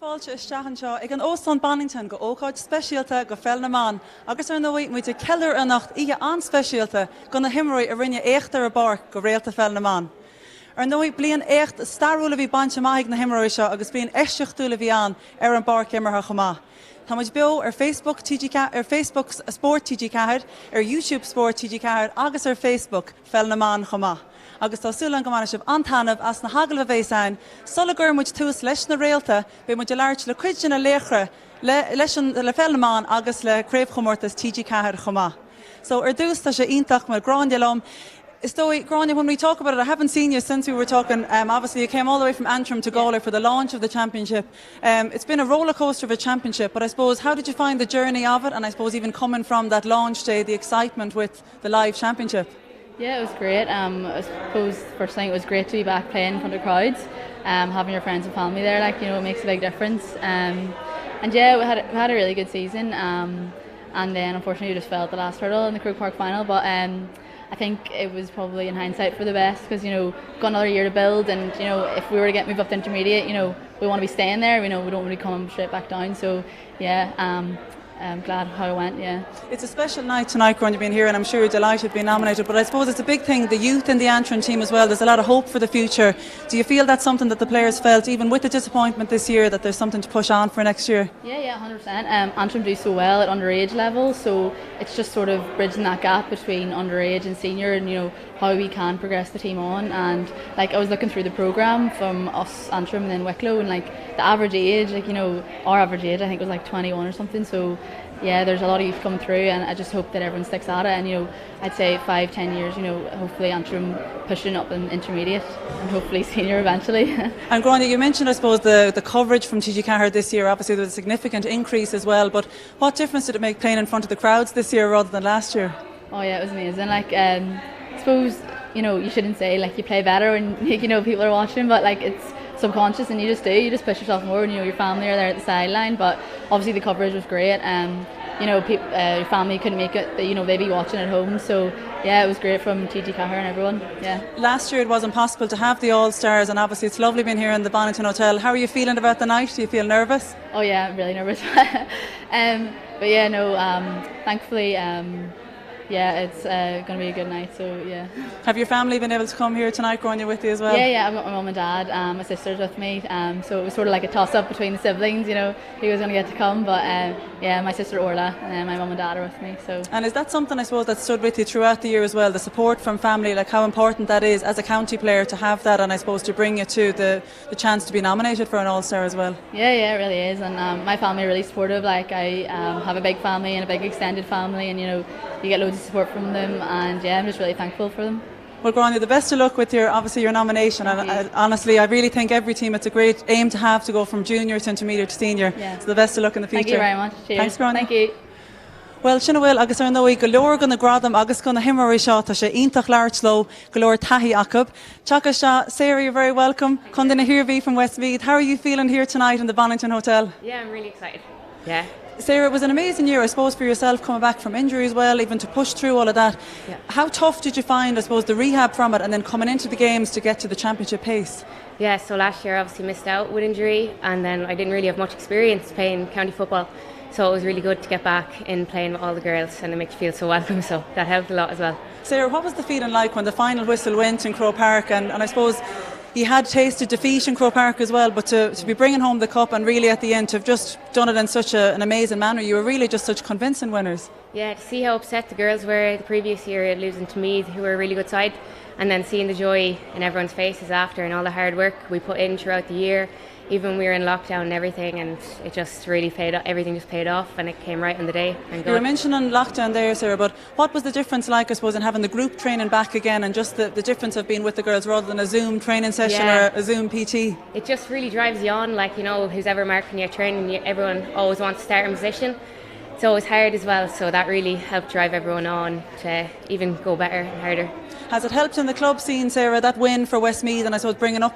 Fáilte isteach anseo ag an óstán Bannington go ócáid speisialta go Pheil na mBan, agus ar nóhaid muide ceillir a nacht ihe anspeisialta go na himróí a rinne éachtar a bar go Réaltaí Pheil na mBan. Ar nóhaid blian écht starúla bhí bainte maithig na himróí seo agus bíon eisteachtúla bhí an ar an bar cimmartha chomá. Tá muid beo ar Facebook Sport TG Cahard, ar YouTube Sport TG Cahard agus ar Facebook Pheil na mBan chomá. Agus tá súlan go mana sibh antanamh as na hagal a bhééisáin, sola gur muid tús leis na réalta, be muid leirt le cuid na léchre leis le Pheil na mBan agus le créibhchomórtas TG Cahard chomá. So ar dús tá sé ionach mar Grándialom. Grania, when we talk about it, I haven't seen you since we were talking. Obviously, you came all the way from Antrim to Galway for the launch of the championship. It's been a roller coaster of a championship, but I suppose, how did you find the journey of it? And I suppose even coming from that launch day, the excitement with the live championship. Yeah, it was great. I suppose first thing it was great to be back playing in front of crowds, having your friends and family there. It makes a big difference. And yeah, we had a really good season. And then unfortunately we just fell at the last hurdle in the Croke Park final. But I think it was probably in hindsight for the best because got another year to build, and if we were to get moved up to intermediate, we want to be staying there. We don't really come straight back down. So yeah, I'm glad how it went. Yeah, it's a special night tonight, Grania, being here, and I'm sure you're delighted being nominated. But I suppose it's a big thing, the youth in the Antrim team as well. There's a lot of hope for the future. Do you feel that's something that the players felt, even with the disappointment this year, that there's something to push on for next year? Yeah, 100%. Antrim do so well at underage level, so it's just sort of bridging that gap between underage and senior, and how we can progress the team on. And I was looking through the programme from us Antrim and then Wicklow, and the average age, our average age I think was 21 or something. So yeah, there's a lot of youth coming through, and I just hope that everyone sticks at it. And I'd say 5-10 years, hopefully Antrim pushing up in intermediate and hopefully senior eventually. And Grania, you mentioned I suppose the coverage from TG Cahard this year. Obviously there was a significant increase as well, but what difference did it make playing in front of the crowds this year rather than last year? Oh yeah, it was amazing. I suppose you shouldn't say you play better when people are watching, but it's subconscious, and you just push yourself more, and your family are there at the sideline. But obviously the coverage was great, and your family couldn't make it, they'd be watching at home. So yeah, it was great from TG Cahard and everyone. Yeah, last year it wasn't possible to have the All Stars, and obviously it's lovely being here in the Bannington Hotel. How are you feeling about the night? Do you feel nervous? Oh yeah, I'm really nervous. But yeah, no, thankfully yeah, it's going to be a good night, so yeah. Have your family been able to come here tonight, Grania, with you as well? Yeah, I've got my mum and dad, my sister's with me, so it was sort of like a toss-up between the siblings, who was going to get to come, but yeah, my sister Orla and my mum and dad are with me. So. And is that something, I suppose, that stood with you throughout the year as well, the support from family, how important that is as a county player to have that, and I suppose to bring you to the chance to be nominated for an All-Star as well? Yeah, it really is, and my family are really supportive. I have a big family and a big extended family, and you get loads of support from them, and yeah, I'm just really thankful for them. Well, Grania, the best of luck with your nomination. And honestly, I really think every team, it's a great aim to have to go from junior to intermediate to senior. Yeah. So the best of luck in the future. Thank you very much. Cheers. Thanks, Grania. Thank you. Well, sinna bhfuil agus ar nóí go leor gona gradam agus gona himóí seo tá sé ionintach leabhart sló go leor taithí acab. Teacha seo, Sarah, you're very welcome. Conda na Hirvie from Westmeath. How are you feeling here tonight in the Bannington Hotel? Yeah, I'm really excited. Yeah. Sarah, it was an amazing year, I suppose, for yourself, coming back from injury as well, even to push through all of that. Yeah. How tough did you find, I suppose, the rehab from it, and then coming into the games to get to the championship pace? Yeah, so last year I obviously missed out with injury, and then I didn't really have much experience playing county football, so it was really good to get back in playing with all the girls, and it makes you feel so welcome, so that helped a lot as well. Sarah, what was the feeling like when the final whistle went in Croke Park, and I suppose you had tasted defeat in Croke Park as well, but to be bringing home the cup and really at the end to have just done it in such an amazing manner, you were really just such convincing winners. Yeah, to see how upset the girls were the previous year losing to Meath, who were a really good side, and then seeing the joy in everyone's faces after and all the hard work we put in throughout the year, even when we were in lockdown and everything, and it just really paid off. Everything just paid off, and it came right on the day. You were mentioning lockdown there, Sarah, but what was the difference like, I suppose, in having the group training back again, and just the difference of being with the girls rather than a Zoom training session or a Zoom PT? It just really drives you on, who's ever marking your training, everyone always wants to start in position. It's always hard as well, so that really helped drive everyone on to even go better and harder. Has it helped in the club scene, Sarah, that win for Westmeath, and I suppose bringing up